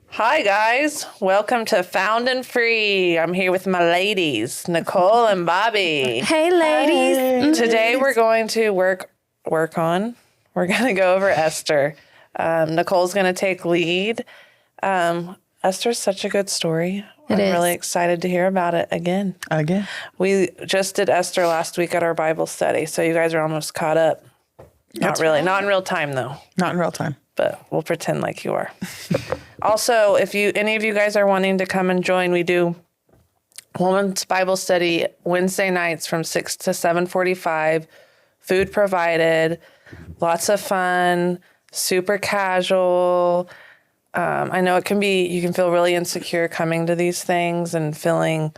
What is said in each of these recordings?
Hi, guys. Welcome to Found and Free. I'm here with my ladies, Nicole and Bobby. Hey, ladies. Today we're going to we're going to go over Esther. Nicole's going to take lead. Esther's such a good story. I'm really excited to hear about it again. We just did Esther last week at our Bible study, so you guys are almost caught up. Not really. Not in real time, though. Not in real time. But we'll pretend like you are. Also, if any of you guys are wanting to come and join, we do Women's Bible Study Wednesday nights from 6 to 7:45. Food provided. Lots of fun. Super casual. I know you can feel really insecure coming to these things and feeling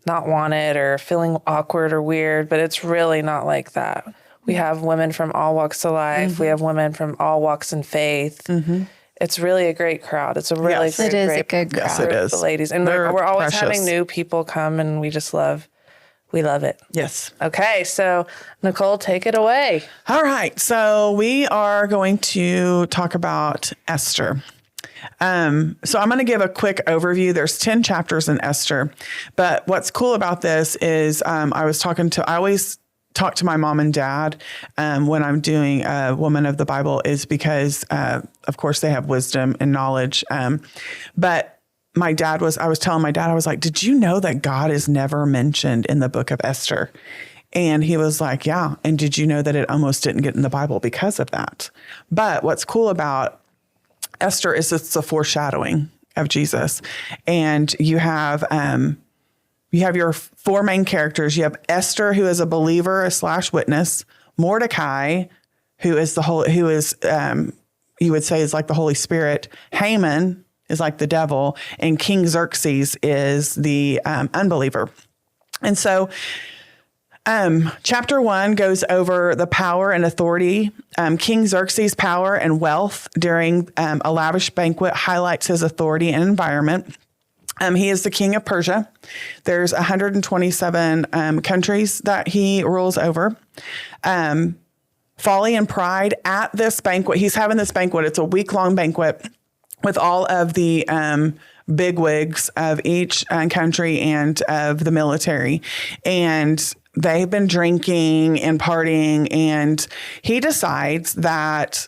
not wanted or feeling awkward or weird, but it's really not like that. We have women from all walks of life. Mm-hmm. We have women from all walks in faith. Mm-hmm. It's really a great crowd. It's a really great a good crowd. Yes, it is. The ladies. And we're always having new people come, and we love it. Yes. Okay, so Nicole, take it away. All right. So we are going to talk about Esther. So I'm going to give a quick overview. There's 10 chapters in Esther, but what's cool about this is I always talk to my mom and dad when I'm doing Woman of the Bible, is because, of course, they have wisdom and knowledge. But I was telling my dad, I was like, did you know that God is never mentioned in the book of Esther? And he was like, yeah. And did you know that it almost didn't get in the Bible because of that? But what's cool about Esther is it's a foreshadowing of Jesus. And you have your four main characters. You have Esther, who is a believer / witness. Mordecai, who is you would say is like the Holy Spirit. Haman is like the devil, and King Xerxes is the unbeliever. And so chapter 1 goes over the power and authority. King Xerxes' power and wealth during a lavish banquet highlights his authority and environment. He is the king of Persia. There's 127 countries that he rules over. Folly and pride at this banquet. He's having this banquet. It's a week-long banquet with all of the bigwigs of each country and of the military. And they've been drinking and partying. And he decides that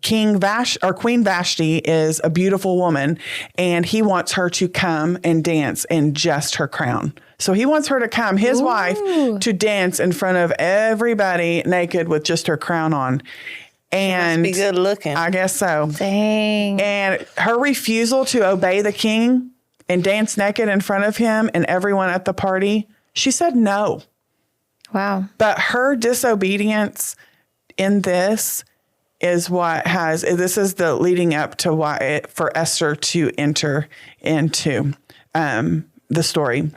Queen Vashti is a beautiful woman, and he wants her to come and dance in just her crown. So he wants her to come, his wife, to dance in front of everybody naked with just her crown on. And she must be good looking. I guess so. Dang. And her refusal to obey the king and dance naked in front of him and everyone at the party, she said no. Wow. But her disobedience in this is this is the leading up to for Esther to enter into the story.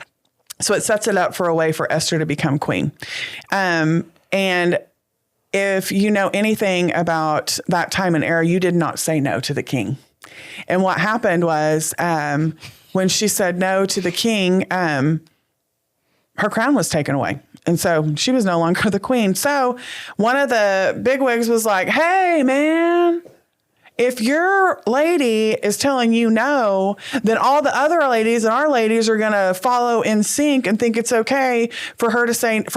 So it sets it up for a way for Esther to become queen. And if you know anything about that time and era, you did not say no to the king. And what happened was when she said no to the king, her crown was taken away. And so she was no longer the queen. So one of the bigwigs was like, hey, man, if your lady is telling you no, then all the other ladies and our ladies are going to follow in sync and think it's okay for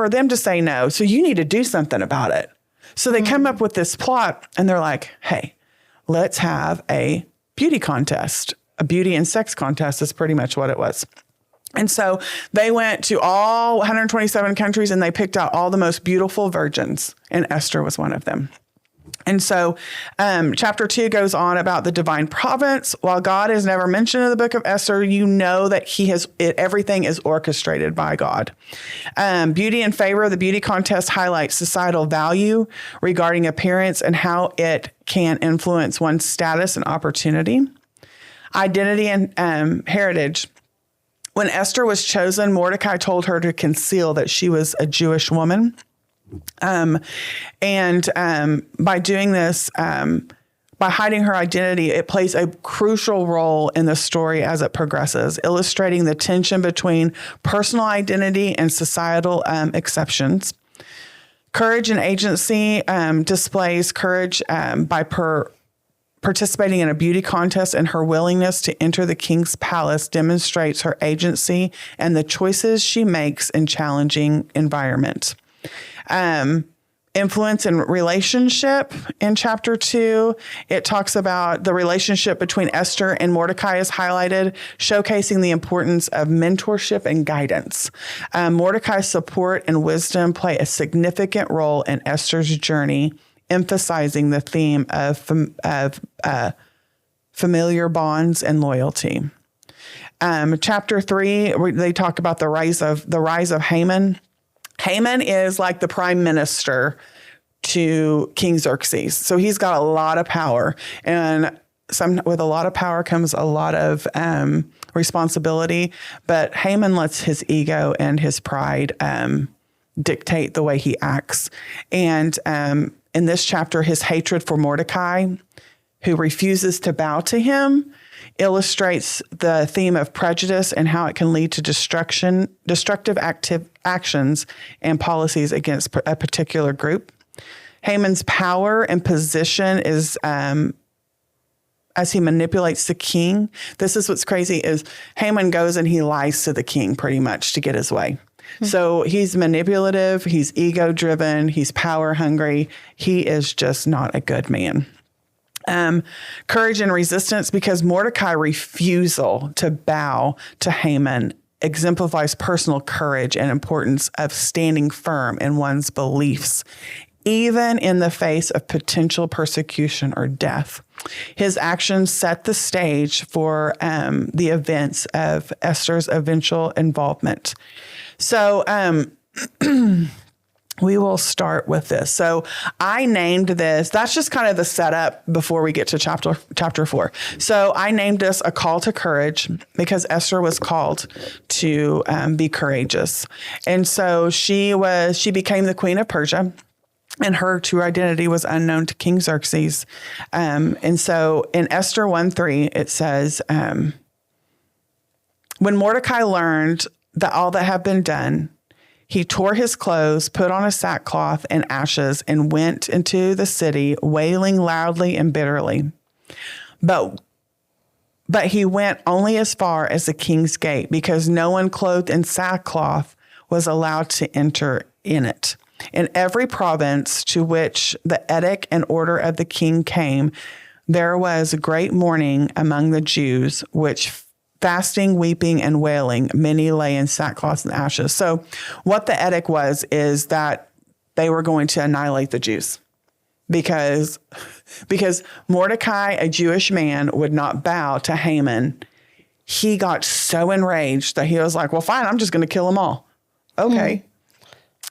them to say no. So you need to do something about it. So they come up with this plot, and they're like, hey, let's have a beauty contest. A beauty and sex contest is pretty much what it was. And so they went to all 127 countries, and they picked out all the most beautiful virgins, and Esther was one of them. And so chapter 2 goes on about the divine providence. While God is never mentioned in the book of Esther, you know that everything is orchestrated by God. Beauty and favor. The beauty contest highlights societal value regarding appearance and how it can influence one's status and opportunity. Identity and heritage. When Esther was chosen, Mordecai told her to conceal that she was a Jewish woman. And by doing this, by hiding her identity, it plays a crucial role in the story as it progresses, illustrating the tension between personal identity and societal exceptions. Courage and agency displays courage by participating in a beauty contest, and her willingness to enter the king's palace demonstrates her agency and the choices she makes in challenging environments. Influence and relationship in chapter 2. It talks about the relationship between Esther and Mordecai is highlighted, showcasing the importance of mentorship and guidance. Mordecai's support and wisdom play a significant role in Esther's journey, emphasizing the theme of familiar bonds and loyalty. Chapter 3, they talk about the rise of Haman. Haman is like the prime minister to King Xerxes. So he's got a lot of power, and with a lot of power comes a lot of responsibility. But Haman lets his ego and his pride dictate the way he acts. And in this chapter, his hatred for Mordecai, who refuses to bow to him, illustrates the theme of prejudice and how it can lead to destructive actions and policies against a particular group. Haman's power and position is as he manipulates the king. This is what's crazy is Haman goes and he lies to the king pretty much to get his way. Mm-hmm. So he's manipulative, he's ego-driven, he's power hungry. He is just not a good man. Courage and resistance, because Mordecai's refusal to bow to Haman exemplifies personal courage and importance of standing firm in one's beliefs, even in the face of potential persecution or death. His actions set the stage for the events of Esther's eventual involvement. So, we will start with this. So I named this, that's just kind of the setup before we get to chapter 4. So I named this A Call to Courage because Esther was called to be courageous. And so she became the queen of Persia, and her true identity was unknown to King Xerxes. And so in Esther 1:3, it says, when Mordecai learned that all that had been done, he tore his clothes, put on a sackcloth and ashes, and went into the city, wailing loudly and bitterly. But he went only as far as the king's gate, because no one clothed in sackcloth was allowed to enter in it. In every province to which the edict and order of the king came, there was great mourning among the Jews, which fasting, weeping, and wailing, many lay in sackcloth and ashes. So what the edict was is that they were going to annihilate the Jews because Mordecai, a Jewish man, would not bow to Haman. He got so enraged that he was like, well, fine, I'm just going to kill them all. Okay.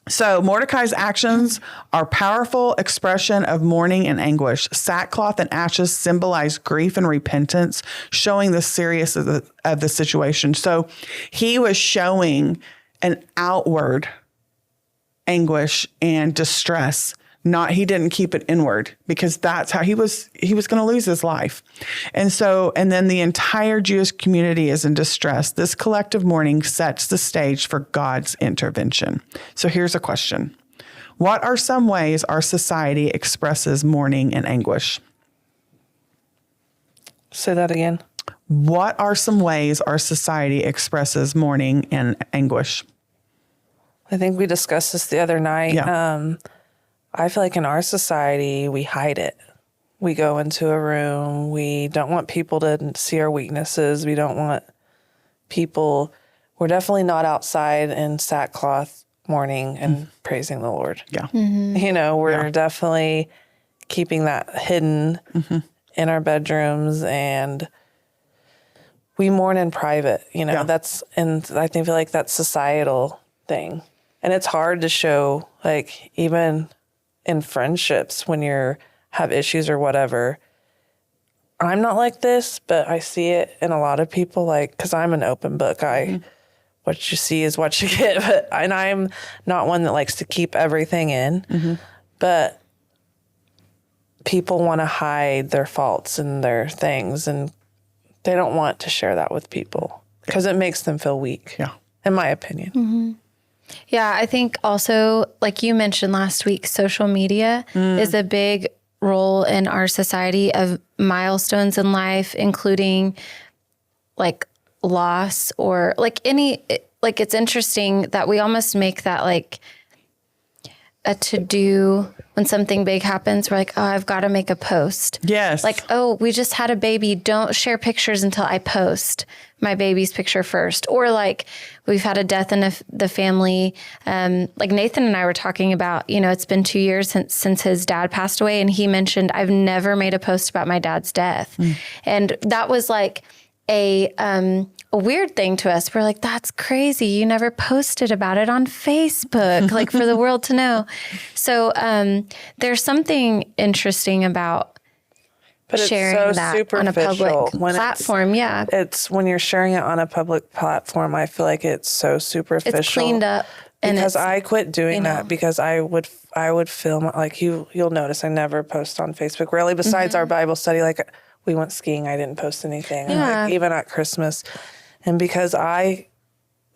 So Mordecai's actions are powerful expression of mourning and anguish. Sackcloth and ashes symbolize grief and repentance, showing the seriousness of the situation. So he was showing an outward anguish and distress. He didn't keep it inward, because that's how he was going to lose his life. And then the entire Jewish community is in distress. This collective mourning sets the stage for God's intervention. So here's a question. What are some ways our society expresses mourning and anguish? Say that again. What are some ways our society expresses mourning and anguish? I think we discussed this the other night. Yeah. I feel like in our society, we hide it. We go into a room. We don't want people to see our weaknesses. We don't want people. We're definitely not outside in sackcloth mourning and praising the Lord. Yeah. Mm-hmm. We're definitely keeping that hidden in our bedrooms, and we mourn in private. And I feel like that's societal thing. And it's hard to show, like, even in friendships when you have issues or whatever. I'm not like this, but I see it in a lot of people, like, because I'm an open book. What you see is what you get. And I'm not one that likes to keep everything in. But people want to hide their faults and their things, and they don't want to share that with people because it makes them feel weak, in my opinion. Yeah, I think also, like you mentioned last week, social media is a big role in our society of milestones in life, including like loss or like it's interesting that we almost make that like a to-do when something big happens. We're like, oh, I've got to make a post. Yes. Like, oh, we just had a baby. Don't share pictures until I post my baby's picture first. Or like we've had a death in the family. Like Nathan and I were talking about, it's been 2 years since his dad passed away. And he mentioned, I've never made a post about my dad's death. And that was like a weird thing to us. We're like, that's crazy. You never posted about it on Facebook, like for the world to know. So there's something interesting about sharing that on a public platform. It's when you're sharing it on a public platform, I feel like it's so superficial. It's cleaned up. Because I quit doing that because I would film, like you'll notice I never post on Facebook really, besides our Bible study. Like we went skiing, I didn't post anything. Yeah. Like, even at Christmas. And because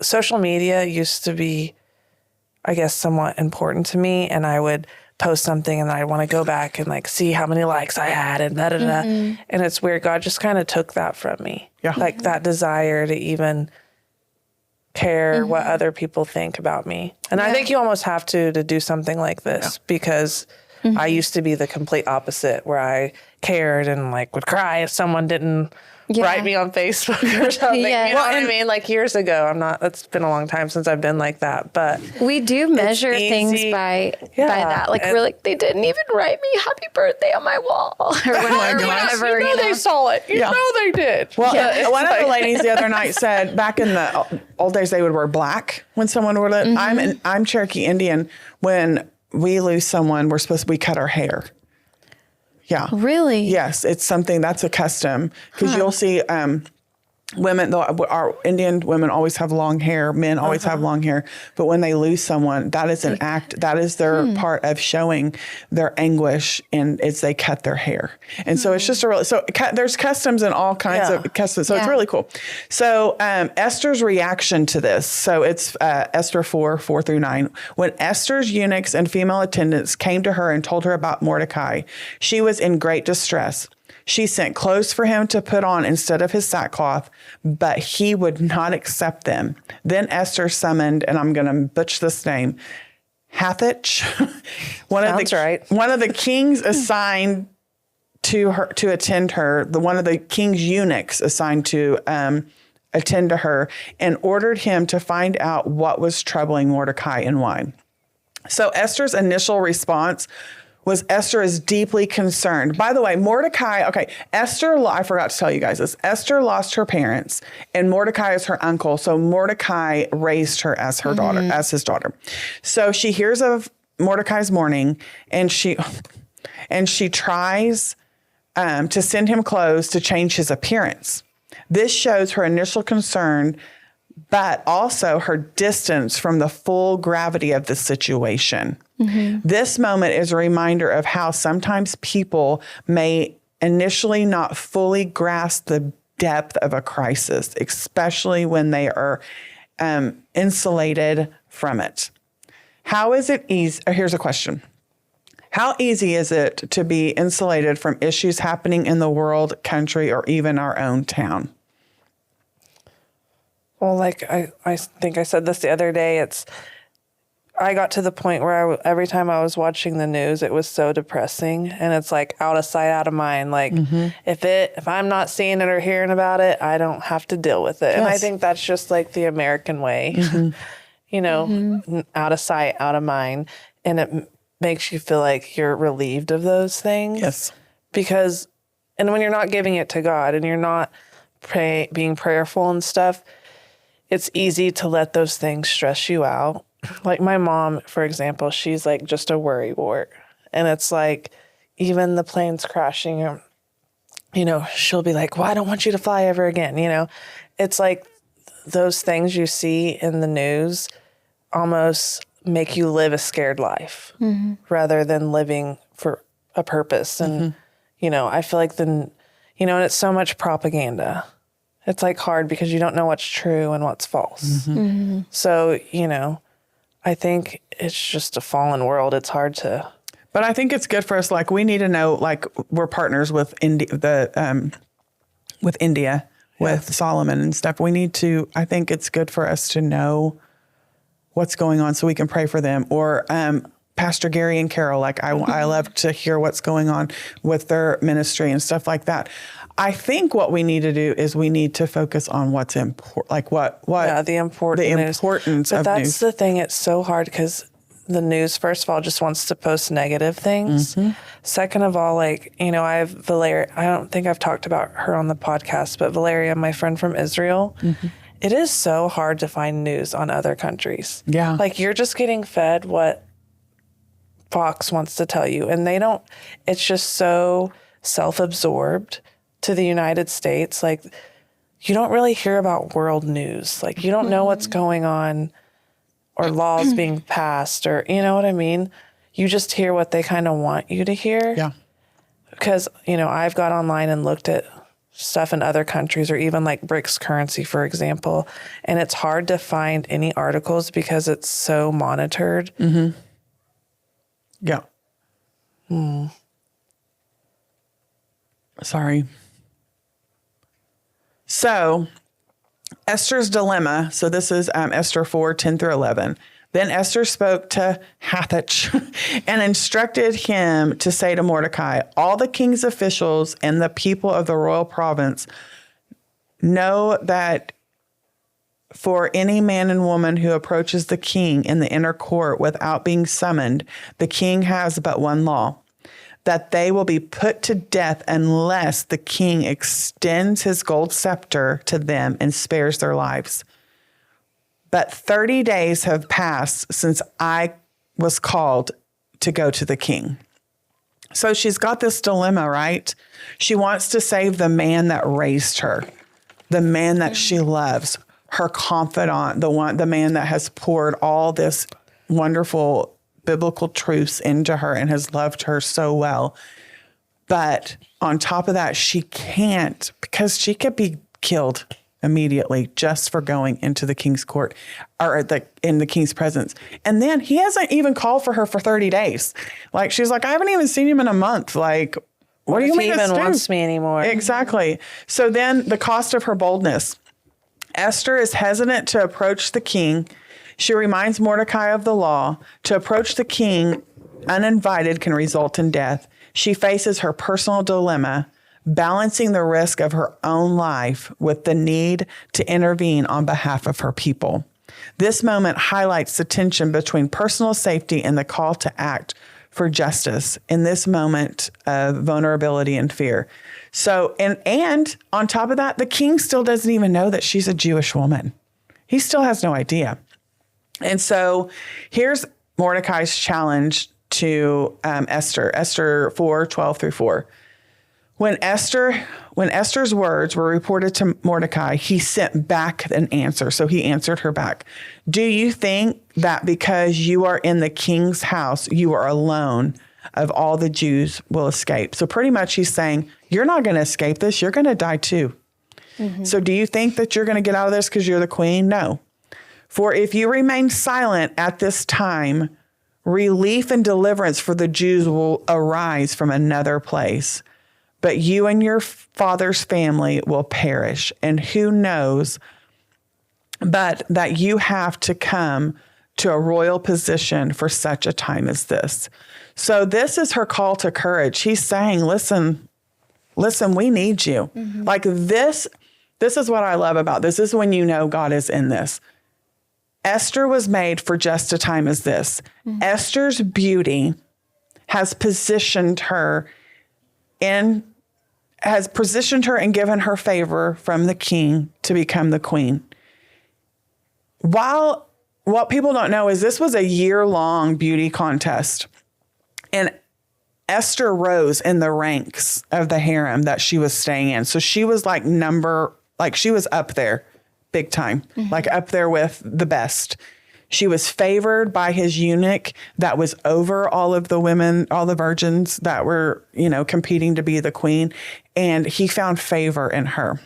social media used to be, I guess, somewhat important to me, and I would post something and I want to go back and like see how many likes I had and da da da. And it's weird. God just kind of took that from me. Yeah. Like that desire to even care what other people think about me. And I think you almost have to do something like this because I used to be the complete opposite, where I cared and like would cry if someone didn't write me on Facebook or something. You know what I mean? Like years ago, it's been a long time since I've been like that, but we do measure things by that. Like we're like, they didn't even write me happy birthday on my wall or whatever. They saw it. You know they did. Well, one of the ladies the other night said back in the old days, they would wear black when someone would live. I'm Cherokee Indian. When we lose someone, we cut our hair. Yeah. Really? Yes. It's something that's a custom because you'll see women, our Indian women always have long hair. Men always have long hair. But when they lose someone, that is an act. That is their part of showing their anguish, and it's they cut their hair. And so it's just there's customs and all kinds of customs. So it's really cool. So Esther's reaction to this. So it's Esther 4:4-9. When Esther's eunuchs and female attendants came to her and told her about Mordecai, she was in great distress. She sent clothes for him to put on instead of his sackcloth, but he would not accept them. Then Esther summoned, and I'm going to butcher this name, Hathach, one of the kings assigned to her to attend her, one of the king's eunuchs assigned to attend to her, and ordered him to find out what was troubling Mordecai and why. So Esther's initial response was Esther is deeply concerned. By the way, Mordecai, I forgot to tell you guys this. Esther lost her parents, and Mordecai is her uncle. So Mordecai raised her as her daughter, as his daughter. So she hears of Mordecai's mourning, and she tries to send him clothes to change his appearance. This shows her initial concern, but also her distance from the full gravity of the situation. This moment is a reminder of how sometimes people may initially not fully grasp the depth of a crisis, especially when they are insulated from it. How is it easy? Here's a question. How easy is it to be insulated from issues happening in the world, country, or even our own town? Well, like I think I said this the other day, I got to the point where every time I was watching the news, it was so depressing, and it's like out of sight, out of mind. Like if I'm not seeing it or hearing about it, I don't have to deal with it. Yes. And I think that's just like the American way, out of sight, out of mind. And it makes you feel like you're relieved of those things. Yes. And when you're not giving it to God and you're not being prayerful and stuff, it's easy to let those things stress you out. Like my mom, for example, she's like just a worrywart. And it's like, even the planes crashing, she'll be like, well, I don't want you to fly ever again. It's like those things you see in the news almost make you live a scared life rather than living for a purpose. And, I feel like and it's so much propaganda. It's like hard because you don't know what's true and what's false. So, I think it's just a fallen world. It's hard to. But I think it's good for us. Like, we need to know, like, we're partners with with India, with Solomon and stuff. We need to, I think it's good for us to know what's going on so we can pray for them. Or Pastor Gary and Carol, like, I love to hear what's going on with their ministry and stuff like that. I think what we need to do is we need to focus on what's important, like the importance of that's news. the thing. It's so hard because the news, first of all, just wants to post negative things. Mm-hmm. Second of all, like, I have Valeria. I don't think I've talked about her on the podcast, but Valeria, my friend from Israel, it is so hard to find news on other countries. Yeah. Like, you're just getting fed what Fox wants to tell you. And it's just so self-absorbed to the United States. Like, you don't really hear about world news. Like, you don't know what's going on or laws being passed, or, you know what I mean? You just hear what they kind of want you to hear. Yeah. Because, I've got online and looked at stuff in other countries, or even like BRICS currency, for example, and it's hard to find any articles because it's so monitored. Mm-hmm. Yeah. Sorry. So, Esther's dilemma. So this is Esther 4:10-11. Then Esther spoke to Hathach and instructed him to say to Mordecai, all the king's officials and the people of the royal province know that for any man and woman who approaches the king in the inner court without being summoned, the king has but one law, that they will be put to death unless the king extends his gold scepter to them and spares their lives. But 30 days have passed since I was called to go to the king. So she's got this dilemma, right? She wants to save the man that raised her, the man that she loves, her confidant, the man that has poured all this wonderful biblical truths into her and has loved her so well. But on top of that, she can't, because she could be killed immediately just for going into the king's court, or in the king's presence. And then he hasn't even called for her for 30 days. Like, she's like, I haven't even seen him in a month. Like, what do you mean? He even wants me anymore? Exactly. So then the cost of her boldness. Esther is hesitant to approach the king. She reminds Mordecai of the law. To approach the king uninvited can result in death. She faces her personal dilemma, balancing the risk of her own life with the need to intervene on behalf of her people. This moment highlights the tension between personal safety and the call to act for justice in this moment of vulnerability and fear. So, and on top of that, the king still doesn't even know that she's a Jewish woman. He still has no idea. And so here's Mordecai's challenge to Esther, Esther 4:12-4. When Esther's words were reported to Mordecai, he sent back an answer. So he answered her back. Do you think that because you are in the king's house, you are alone of all the Jews will escape? So pretty much he's saying, you're not going to escape this. You're going to die too. Mm-hmm. So do you think that you're going to get out of this because you're the queen? No. For if you remain silent at this time, relief and deliverance for the Jews will arise from another place. But you and your father's family will perish. And who knows but that you have to come to a royal position for such a time as this. So this is her call to courage. He's saying, listen, we need you. Mm-hmm. Like this is what I love about this. This is when you know God is in this. Esther was made for just a time as this. Mm-hmm. Esther's beauty has positioned her and given her favor from the king to become the queen. While what people don't know is this was a year-long beauty contest. And Esther rose in the ranks of the harem that she was staying in. So she was she was up there big time, mm-hmm. like up there with the best. She was favored by his eunuch that was over all of the women, all the virgins that were, competing to be the queen. And he found favor in her.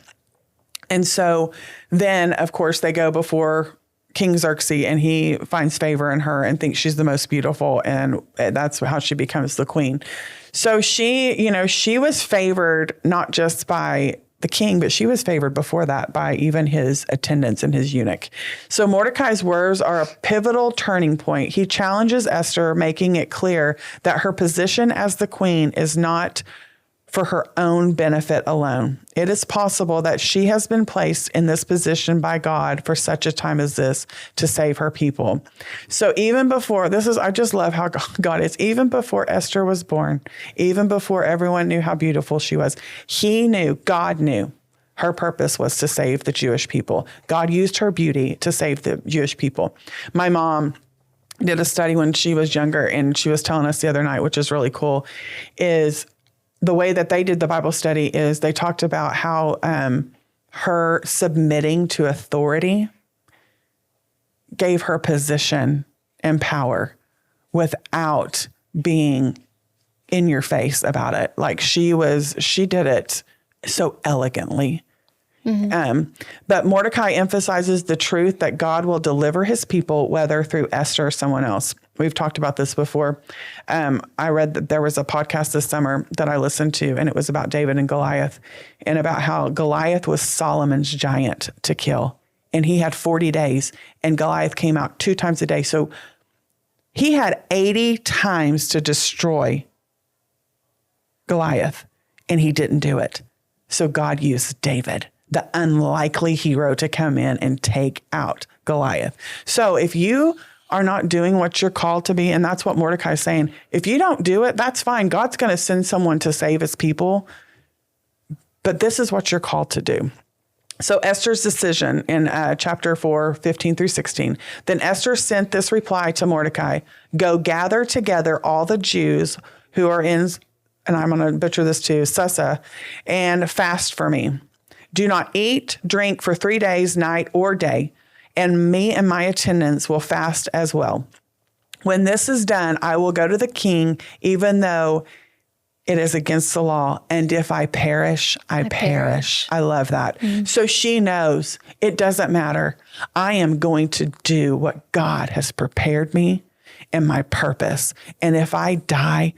And so then, of course, they go before King Xerxes, and he finds favor in her and thinks she's the most beautiful, and that's how she becomes the queen. So she was favored not just by the king, but she was favored before that by even his attendants and his eunuch. So Mordecai's words are a pivotal turning point. He challenges Esther, making it clear that her position as the queen is not for her own benefit alone. It is possible that she has been placed in this position by God for such a time as this to save her people. So even before, I just love how God is. Even before Esther was born, even before everyone knew how beautiful she was, God knew her purpose was to save the Jewish people. God used her beauty to save the Jewish people. My mom did a study when she was younger, and she was telling us the other night, which is really cool, is the way that they did the Bible study is they talked about how her submitting to authority gave her position and power without being in your face about it. Like she did it so elegantly. But Mordecai emphasizes the truth that God will deliver his people, whether through Esther or someone else. We've talked about this before. I read that there was a podcast this summer that I listened to, and it was about David and Goliath, and about how Goliath was Solomon's giant to kill. And he had 40 days, and Goliath came out 2 times a day. So he had 80 times to destroy Goliath, and he didn't do it. So God used David, the unlikely hero, to come in and take out Goliath. So if you are not doing what you're called to be, and that's what Mordecai is saying, if you don't do it, that's fine. God's going to send someone to save his people, but this is what you're called to do. So Esther's decision in chapter 4, 15 through 16. Then Esther sent this reply to Mordecai: go gather together all the Jews who are in, and I'm going to butcher this too, Susa, and fast for me. Do not eat, drink for 3 days, night or day, and me and my attendants will fast as well. When this is done, I will go to the king, even though it is against the law. And if I perish, I perish. I love that. Mm-hmm. So she knows it doesn't matter. I am going to do what God has prepared me and my purpose. And if I die,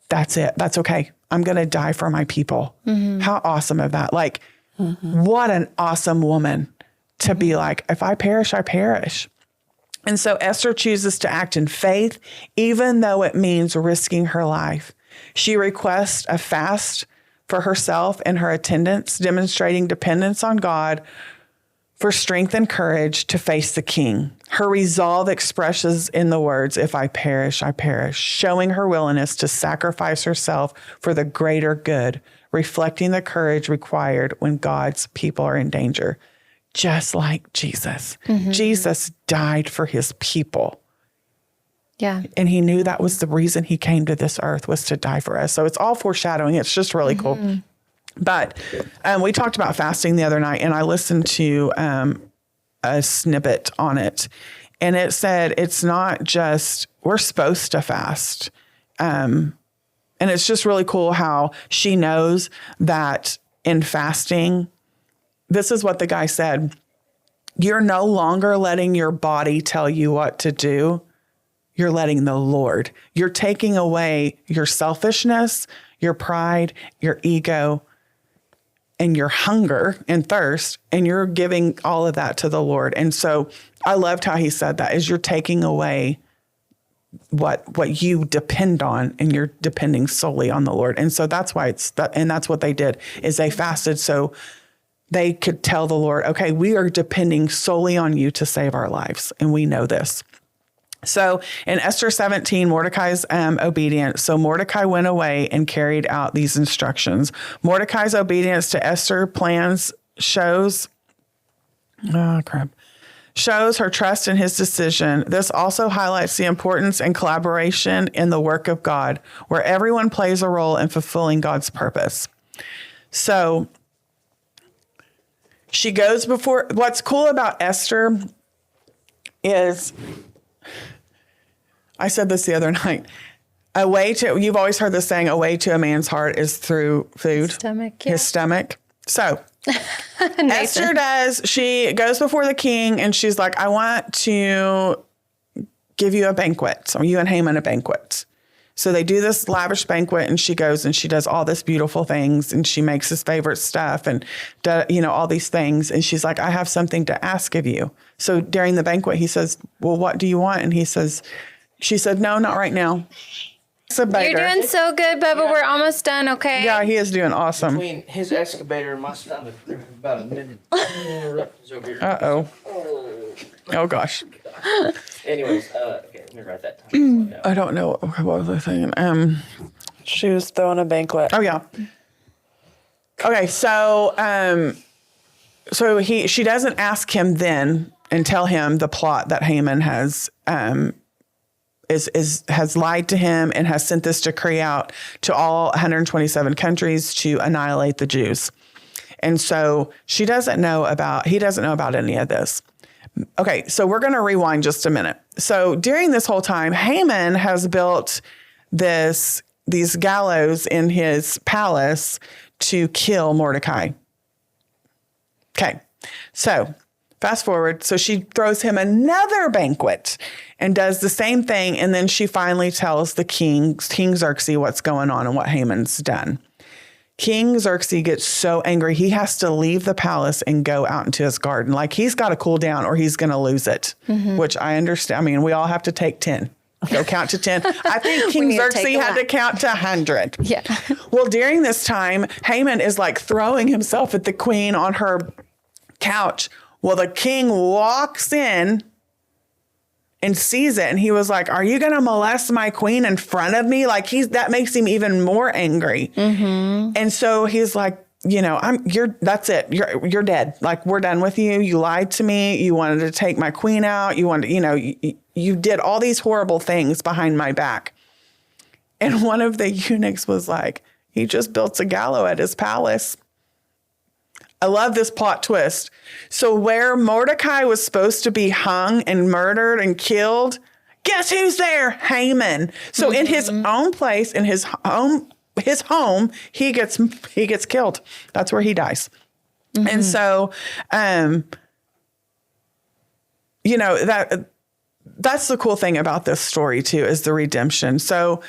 that's it. That's okay. I'm going to die for my people. Mm-hmm. How awesome of that. Like, what an awesome woman to be like, if I perish, I perish. And so Esther chooses to act in faith, even though it means risking her life. She requests a fast for herself and her attendants, demonstrating dependence on God for strength and courage to face the king. Her resolve expresses in the words, if I perish, I perish, showing her willingness to sacrifice herself for the greater good, reflecting the courage required when God's people are in danger. Just like Jesus. Mm-hmm. Jesus died for his people. Yeah. And he knew that was the reason he came to this earth, was to die for us. So it's all foreshadowing. It's just really cool. But we talked about fasting the other night, and I listened to a snippet on it. And it said, it's not just, we're supposed to fast. And it's just really cool how she knows that in fasting, this is what the guy said: you're no longer letting your body tell you what to do. You're letting the Lord. You're taking away your selfishness, your pride, your ego, and your hunger and thirst, and you're giving all of that to the Lord. And so I loved how he said that, is you're taking away what you depend on, and you're depending solely on the Lord. And so that's why and that's what they did, is they fasted so they could tell the Lord, okay, we are depending solely on you to save our lives. And we know this. So in Esther 17, Mordecai's obedience. So Mordecai went away and carried out these instructions. Mordecai's obedience to Esther's plans shows her trust in his decision. This also highlights the importance and collaboration in the work of God, where everyone plays a role in fulfilling God's purpose. So she goes before. What's cool about Esther is, I said this the other night, you've always heard this saying, a way to a man's heart is through food. Stomach, yeah. His stomach. So Esther does. She goes before the king and she's like, I want to give you a banquet. So you and Haman a banquet. So they do this lavish banquet and she goes and she does all this beautiful things and she makes his favorite stuff and, all these things. And she's like, I have something to ask of you. So during the banquet, he says, well, what do you want? And she said, no, not right now. It's a beggar. You're doing so good, Bubba. We're almost done, okay? Yeah, he is doing awesome. Between his excavator and my stomach, there's about a minute interruptions over here. Uh-oh. Oh, gosh. Anyways, okay, let me write that time. I don't know. What was I saying? She was throwing a banquet. Oh, yeah. Okay, so she doesn't ask him then and tell him the plot that Haman has has lied to him and has sent this decree out to all 127 countries to annihilate the Jews. And so he doesn't know about any of this. Okay, so we're going to rewind just a minute. So during this whole time, Haman has built these gallows in his palace to kill Mordecai. Okay, so fast forward. So she throws him another banquet and does the same thing. And then she finally tells the King Xerxes what's going on and what Haman's done. King Xerxes gets so angry, he has to leave the palace and go out into his garden. Like he's got to cool down or he's going to lose it, which I understand. I mean, we all have to take 10. Go count to 10. I think King Xerxes had to count to 100. Yeah. Well, during this time, Haman is like throwing himself at the queen on her couch. Well, the king walks in and sees it. And he was like, are you going to molest my queen in front of me? Like that makes him even more angry. Mm-hmm. And so he's like, that's it. You're dead. Like we're done with you. You lied to me. You wanted to take my queen out. You wanted, you did all these horrible things behind my back. And one of the eunuchs was like, he just built a gallows at his palace. I love this plot twist. So where Mordecai was supposed to be hung and murdered and killed, guess who's there? Haman. So in his own place, in his home, he gets killed. That's where he dies. Mm-hmm. And so, that's the cool thing about this story too, is the redemption. So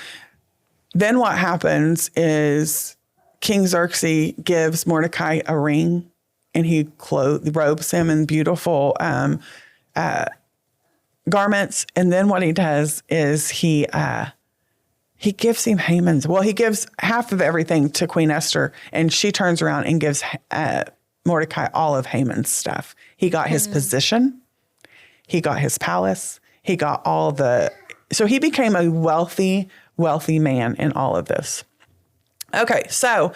then what happens is King Xerxes gives Mordecai a ring and he robes him in beautiful garments. And then what he does is he gives him Haman's. Well, he gives half of everything to Queen Esther and she turns around and gives Mordecai all of Haman's stuff. He got his position. He got his palace. He got so he became a wealthy man in all of this. Okay, so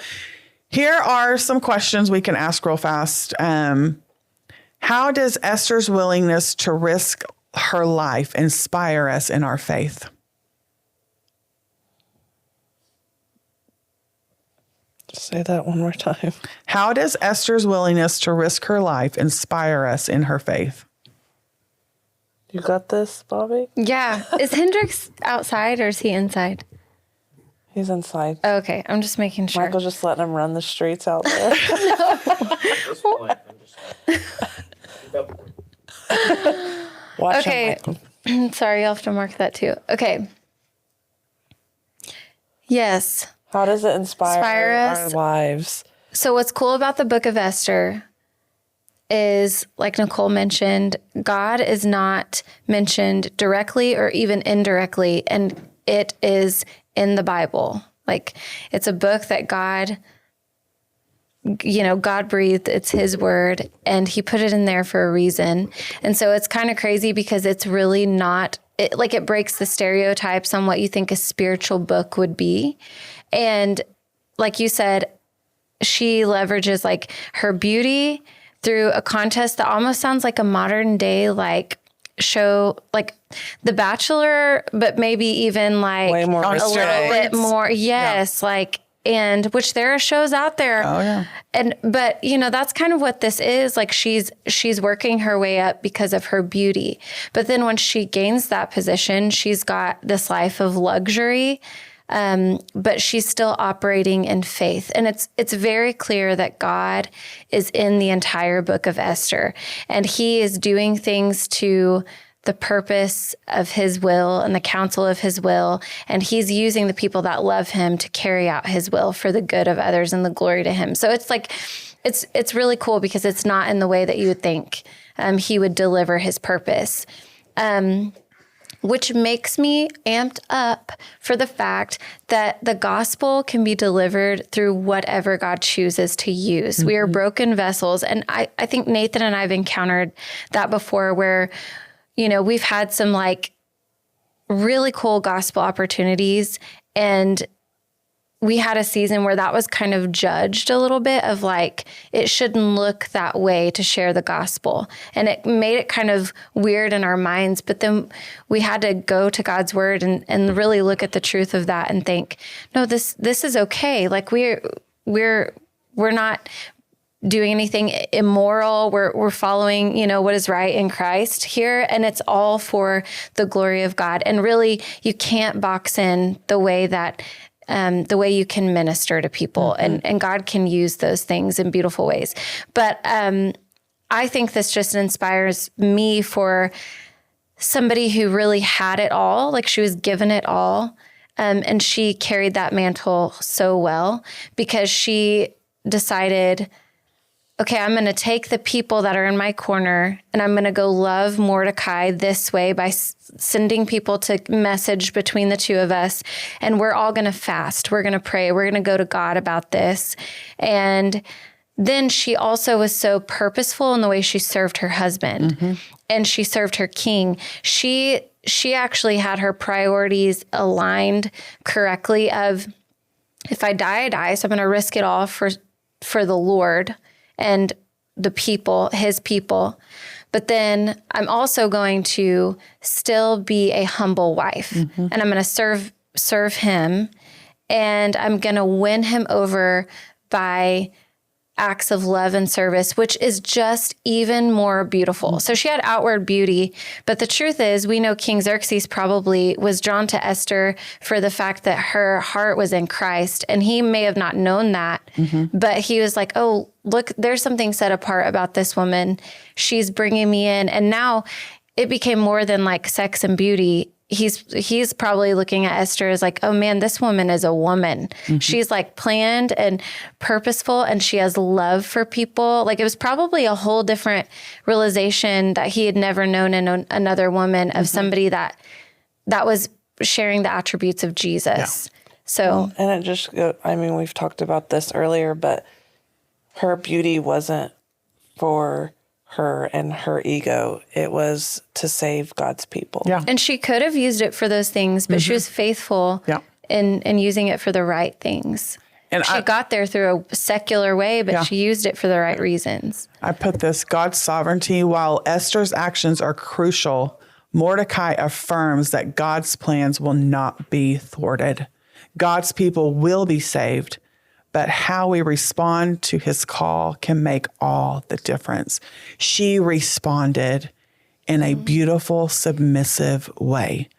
here are some questions we can ask real fast. How does Esther's willingness to risk her life inspire us in our faith? Say that one more time. How does Esther's willingness to risk her life inspire us in her faith? You got this, Bobby? Yeah. Is Hendrix outside or is he inside? He's inside. Oh, okay. I'm just making sure. Michael's just letting him run the streets out there. Watch okay. him, Sorry, you'll have to mark that too. Okay. Yes. How does it inspire our us? lives? So what's cool about the book of Esther is, like Nicole mentioned, God is not mentioned directly or even indirectly, and it is in the Bible. Like, it's a book that God breathed. It's his word, and he put it in there for a reason. And so it's kind of crazy because it's really not, it breaks the stereotypes on what you think a spiritual book would be. And like you said, she leverages like her beauty through a contest that almost sounds like a modern day show, like The Bachelor, but maybe even way more a little bit more. Yes, yeah. And which there are shows out there. Oh yeah. But that's kind of what this is. Like she's working her way up because of her beauty. But then when she gains that position, she's got this life of luxury, but she's still operating in faith. And it's very clear that God is in the entire book of Esther, and he is doing things to the purpose of his will and the counsel of his will. And he's using the people that love him to carry out his will for the good of others and the glory to him. So it's like, it's really cool because it's not in the way that you would think he would deliver his purpose. Which makes me amped up for the fact that the gospel can be delivered through whatever God chooses to use. Mm-hmm. We are broken vessels. And I think Nathan and I have encountered that before where, we've had some like really cool gospel opportunities, and we had a season where that was kind of judged a little bit of like, it shouldn't look that way to share the gospel. And it made it kind of weird in our minds. But then we had to go to God's word and really look at the truth of that and think, no, this is okay. Like we're not doing anything immoral. We're following, what is right in Christ here. And it's all for the glory of God. And really, you can't box in the way that the way you can minister to people, and God can use those things in beautiful ways. But I think this just inspires me for somebody who really had it all, like she was given it all, and she carried that mantle so well because she decided, okay, I'm going to take the people that are in my corner and I'm going to go love Mordecai this way by sending people to message between the two of us. And we're all going to fast. We're going to pray. We're going to go to God about this. And then she also was so purposeful in the way she served her husband and she served her king. She actually had her priorities aligned correctly of, if I die, I die. So I'm going to risk it all for the Lord and the people, his people. But then I'm also going to still be a humble wife, and I'm going to serve him, and I'm going to win him over by acts of love and service, which is just even more beautiful. So she had outward beauty, but the truth is we know King Xerxes probably was drawn to Esther for the fact that her heart was in Christ, and he may have not known that, but he was like, oh, look, there's something set apart about this woman. She's bringing me in. And now it became more than like sex and beauty. He's probably looking at Esther as like, oh man, this woman is a woman. She's like planned and purposeful, and she has love for people. Like it was probably a whole different realization that he had never known in another woman of somebody that was sharing the attributes of Jesus. Yeah. So, and it just, we've talked about this earlier, but her beauty wasn't for her and her ego. It was to save God's people. Yeah. And she could have used it for those things, but she was faithful in using it for the right things. And she got there through a secular way, but she used it for the right reasons. I put this, God's sovereignty, while Esther's actions are crucial, Mordecai affirms that God's plans will not be thwarted. God's people will be saved, but how we respond to his call can make all the difference. She responded in a beautiful, submissive way.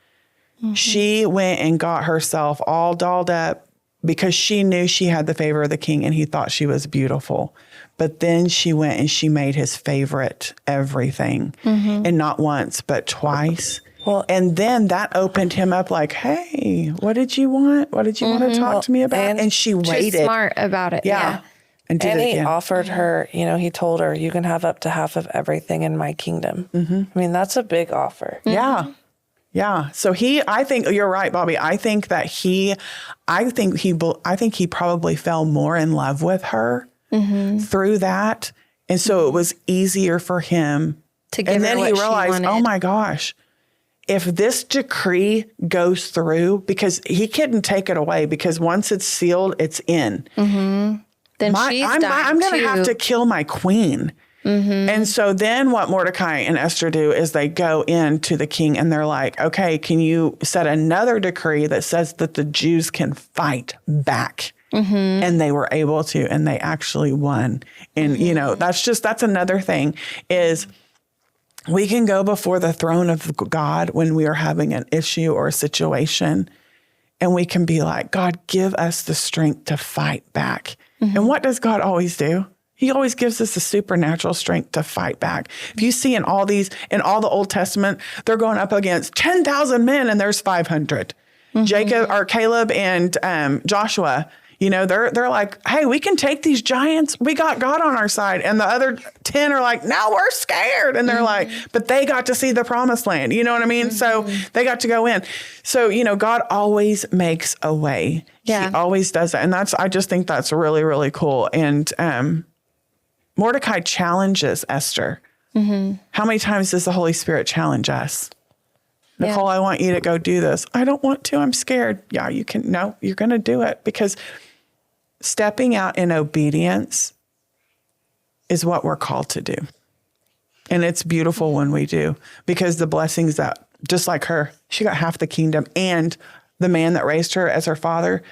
She went and got herself all dolled up because she knew she had the favor of the king and he thought she was beautiful. But then she went and she made his favorite everything. And not once, but twice. Well, and then that opened him up like, hey, what did you want? What did you want to talk to me about? And she waited. She's smart about it. Yeah. And did it he again. offered her, he told her, you can have up to half of everything in my kingdom. That's a big offer. Yeah. Yeah. So I think you're right, Bobby. I think he probably fell more in love with her through that. And so it was easier for him to give and her then what he she realized, wanted. oh my gosh, if this decree goes through, because he couldn't take it away, because once it's sealed, it's in. Then I'm going to have to kill my queen. And so then what Mordecai and Esther do is they go in to the king and they're like, okay, can you set another decree that says that the Jews can fight back? And they were able to, and they actually won. And, that's another thing is we can go before the throne of God when we are having an issue or a situation And we can be like, God, give us the strength to fight back. And what does God always do? He always gives us the supernatural strength to fight back. If you see in all the Old Testament, they're going up against 10,000 men and there's 500. Caleb and Joshua, they're like, hey, we can take these giants. We got God on our side. And the other 10 are like, now we're scared. And they're like, but they got to see the promised land. You know what I mean? So they got to go in. So, God always makes a way. Yeah. He always does that. And I just think that's really, really cool. And Mordecai challenges Esther. How many times does the Holy Spirit challenge us? Nicole, I want you to go do this. I don't want to. I'm scared. Yeah, you can. No, you're going to do it, because stepping out in obedience is what we're called to do. And it's beautiful when we do, because the blessings that, just like her, she got half the kingdom, and the man that raised her as her father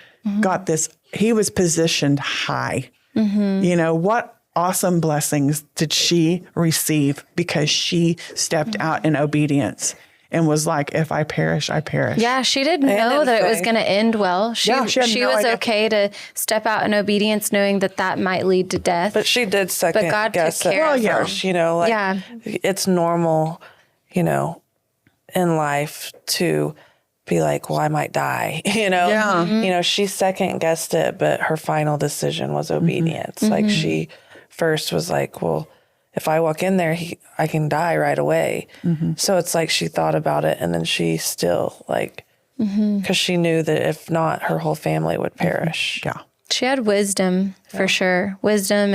got this. He was positioned high. What awesome blessings did she receive because she stepped out in obedience and was like, if I perish, I perish. Yeah, she didn't know that it was going to end well. She had no was idea. okay to step out in obedience, knowing that might lead to death. But she did second But God guess took it care of her. first, it's normal, in life to be like, well, I might die, Yeah. She second guessed it, but her final decision was obedience. Like, she first was like, well, if I walk in there, I can die right away. So it's like she thought about it, and then she still because she knew that if not, her whole family would perish. Yeah. She had wisdom for sure. Wisdom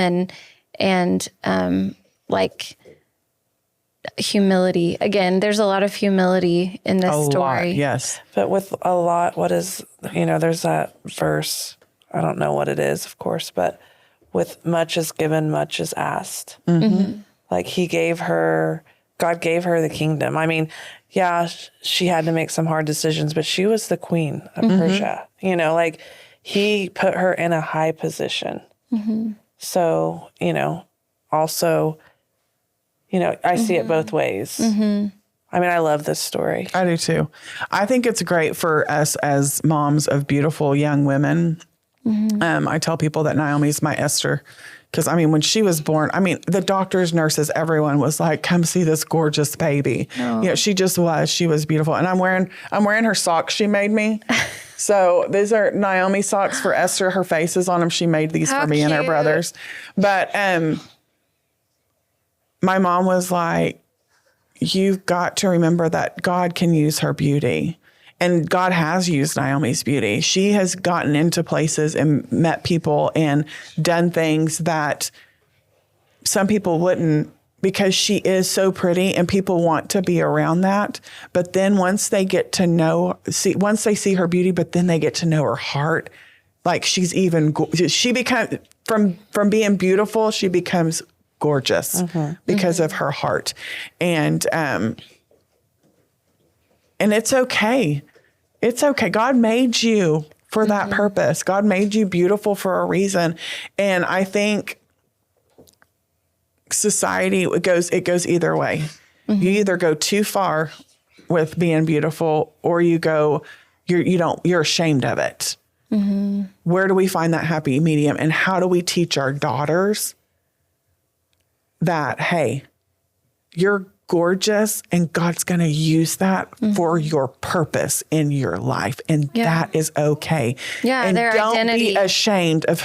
and humility. Again, there's a lot of humility in this story. Lot, yes. But with a lot, there's that verse, I don't know what it is, of course, but with much is given, much is asked. Like, God gave her the kingdom. I mean, yeah, she had to make some hard decisions, but she was the queen of Persia. He put her in a high position. So, also, I see it both ways. I mean, I love this story. I do too. I think it's great for us as moms of beautiful young women. I tell people that Naomi's my Esther, because when she was born, the doctors, nurses, everyone was like, come see this gorgeous baby. She just was. She was beautiful. And I'm wearing her socks she made me. So these are Naomi socks for Esther. Her face is on them. She made these for me and her brothers. But my mom was like, you've got to remember that God can use her beauty. And God has used Naomi's beauty. She has gotten into places and met people and done things that some people wouldn't, because she is so pretty and people want to be around that. But then once they get to once they see her beauty, but then they get to know her heart, like she becomes, from being beautiful, she becomes gorgeous because of her heart. And it's okay. It's okay. God made you for that purpose. God made you beautiful for a reason. And I think society, it goes either way. You either go too far with being beautiful, or you're ashamed of it. Where do we find that happy medium? And how do we teach our daughters that, hey, you're gorgeous and God's going to use that for your purpose in your life, and that is okay. And their don't identity. be ashamed of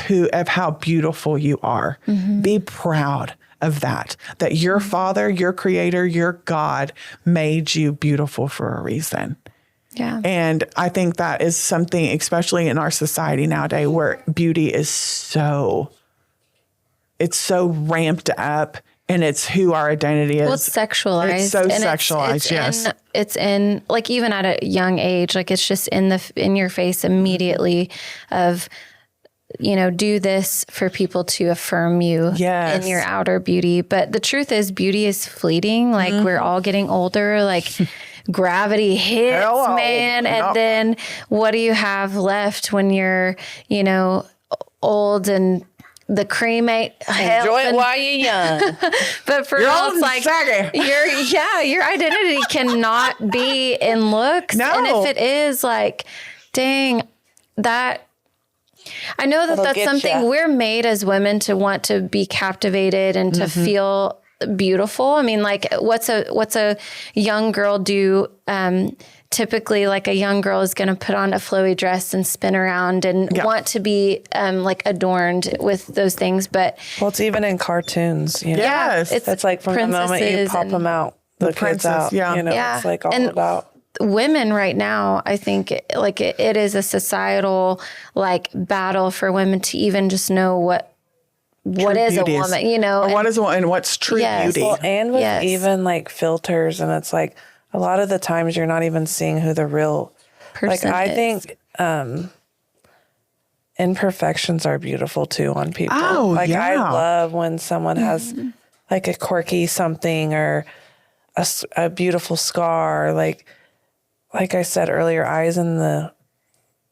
how beautiful you are. Be proud of that your Father, your Creator, your God made you beautiful for a reason. Yeah. And I think that is something, especially in our society nowadays, where beauty is it's so ramped up. And it's who our identity is. Well, it's sexualized. It's so and sexualized, yes. It's in, like, even at a young age, like, it's just in your face immediately of, do this for people to affirm you in your outer beauty. But the truth is, beauty is fleeting. Like, we're all getting older. Like, gravity hits, man. And then what do you have left when you're, old and the cream ain't Enjoy it while you're young. But for real, it's like your identity cannot be in looks. No. And if it is, like, Dang, that I know that It'll that's get something ya. we're made as women to want to be captivated and to feel beautiful. I mean, like what's a young girl do? Typically, like a young girl is going to put on a flowy dress and spin around and want to be like adorned with those things. But Well, it's even in cartoons. You know? Yes. It's like from the moment you princesses pop and- them out, the kids princess, out. yeah. You know, Yeah. it's like all And- about. women right now, I think like it is a societal like battle for women to even just know what is Beauty a woman, you know, Or what is and what's true Yes. beauty? Well, and with Yes. even like filters, and it's like a lot of the times you're not even seeing who the real person I is. think imperfections are beautiful too on people. Oh, like I yeah. love when someone has like a quirky something or a beautiful scar. Like I said earlier, eyes in the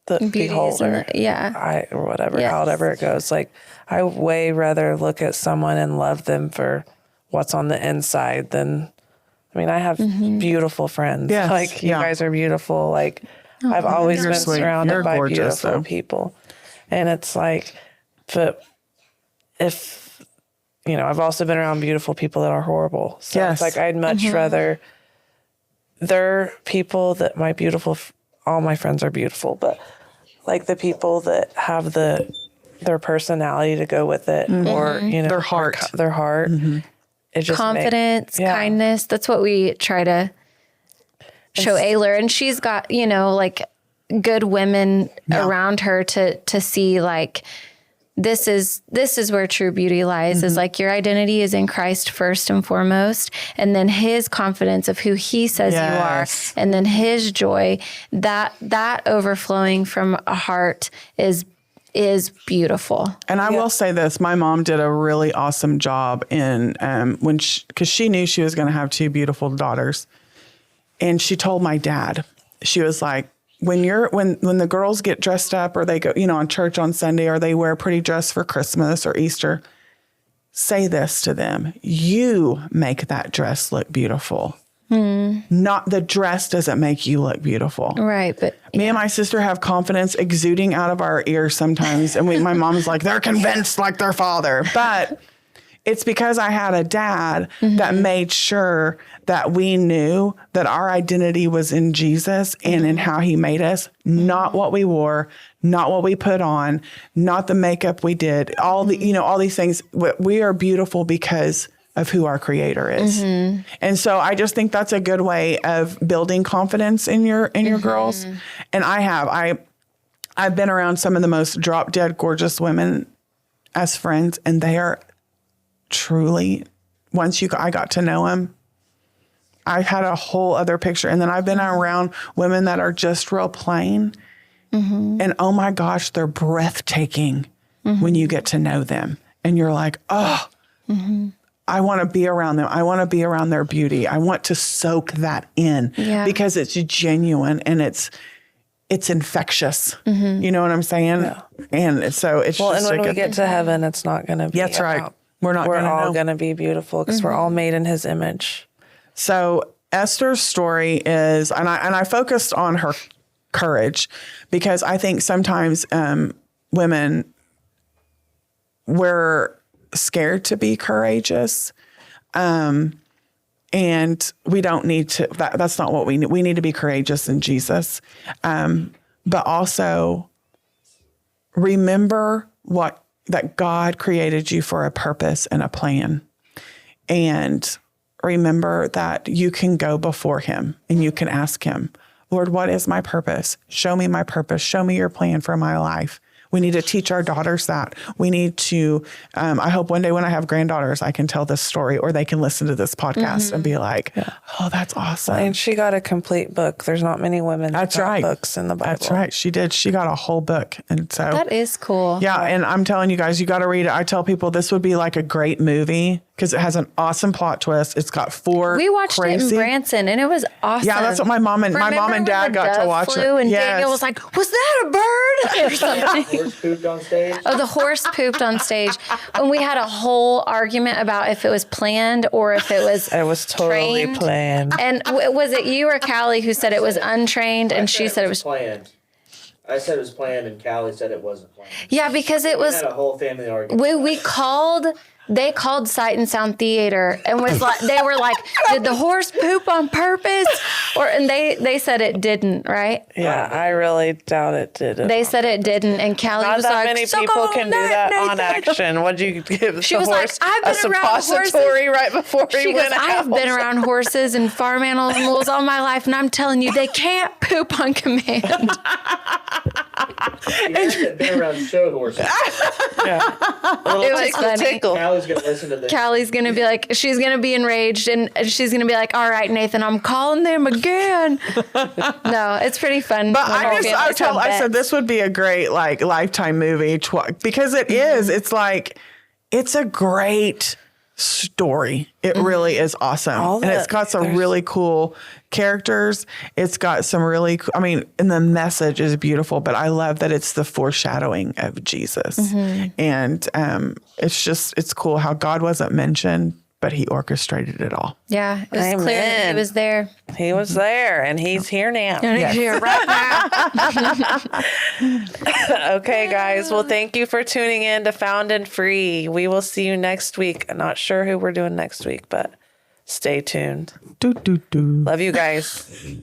Beauty is in beholder. the- Or whatever, Yes. however it goes. Like I way rather look at someone and love them for what's on the inside than. I mean, I have beautiful friends. Yes, Like you yeah. guys are beautiful. Like I've always You're been sweet. surrounded You're by gorgeous, beautiful though. people. And it's like, but if, I've also been around beautiful people that are horrible. So Yes. it's like, I'd much rather, they're people that all my friends are beautiful, but like the people that have their personality to go with it or, Their heart. their heart. It just confidence, kindness. That's what we try to show Ayler. And she's got, like good women around her to see like, this is where true beauty lies is like your identity is in Christ first and foremost. And then his confidence of who he says you are. Yes. And then his joy, that overflowing from a heart is beautiful. And I will say this, my mom did a really awesome job in because she knew she was going to have two beautiful daughters. And she told my dad, she was like, when the girls get dressed up or they go, on church on Sunday or they wear a pretty dress for Christmas or Easter, say this to them, you make that dress look beautiful. Not the dress doesn't make you look beautiful. Right. But Me and my sister have confidence exuding out of our ears sometimes. And my mom's like, they're convinced like their father. But it's because I had a dad that made sure that we knew that our identity was in Jesus and in how he made us, not what we wore, not what we put on, not the makeup we did, all these things. We are beautiful because of who our creator is. And so I just think that's a good way of building confidence in your girls. And I've been around some of the most drop dead gorgeous women as friends, and they are truly, I got to know them, I had a whole other picture. And then I've been around women that are just real plain. And oh my gosh, they're breathtaking when you get to know them. And you're like, oh, I want to be around them. I want to be around their beauty. I want to soak that in because it's genuine and it's infectious. You know what I'm saying? Yeah. And so it's Well, just and when we get to heaven, it's not going to be. That's right. We're all going to be beautiful because we're all made in his image. So Esther's story is, and I focused on her courage because I think sometimes women, we're scared to be courageous. And we don't need to, that's not what we need. We need to be courageous in Jesus. But also remember that God created you for a purpose and a plan. And remember that you can go before him and you can ask him, Lord, what is my purpose? Show me my purpose. Show me your plan for my life. We need to teach our daughters that. We need to, I hope one day when I have granddaughters, I can tell this story or they can listen to this podcast and be like, oh, that's awesome. And she got a complete book. There's not many women that got books in the Bible. That's right. She did. She got a whole book. And so that is cool. Yeah. And I'm telling you guys, you got to read it. I tell people this would be like a great movie because it has an awesome plot twist. It's got We watched it in Branson and it was awesome. Yeah, that's what my mom and dad got to watch it. And Daniel was like, was that a bird? Or something. Horse pooped on stage. Oh, the horse pooped on stage. And we had a whole argument about if it was planned or if it was totally trained. planned. And was it you or Callie who said it was untrained and she said it was planned. I said it was planned, and Callie said it wasn't planned. Yeah, because it We was had a whole family argument. they called Sight and Sound Theater and was like, they were like, did the horse poop on purpose? And they said it didn't, right? Yeah, I really doubt it did. They said it didn't, and Callie Not was that like, many "Suck people on can do that on Nathan." action. What'd you give She the was like, horse? "I've A been around suppository right before he She goes, went out. I've been around horses and farm animals all my life, and I'm telling you, they can't poop on command. You haven't been around show horses. Yeah. A little It was tickle, funny. tickle. Callie's gonna listen to this. Callie's going to be like, she's going to be enraged, and she's going to be like, all right, Nathan, I'm calling them again. No, it's pretty fun. But when our families have I said bets. this would be a great like Lifetime movie because it is. It's like it's a great story. It really is awesome, and it's got some really cool characters. It's got some really. I mean, and the message is beautiful. But I love that it's the foreshadowing of Jesus, and it's cool how God wasn't mentioned, but He orchestrated it all. Yeah, it was clear that he Amen. was there. He was there, and he's here now. And he's here right now. Okay, guys. Well, thank you for tuning in to Found and Free. We will see you next week. I'm not sure who we're doing next week, but stay tuned. Do do do. Love you guys.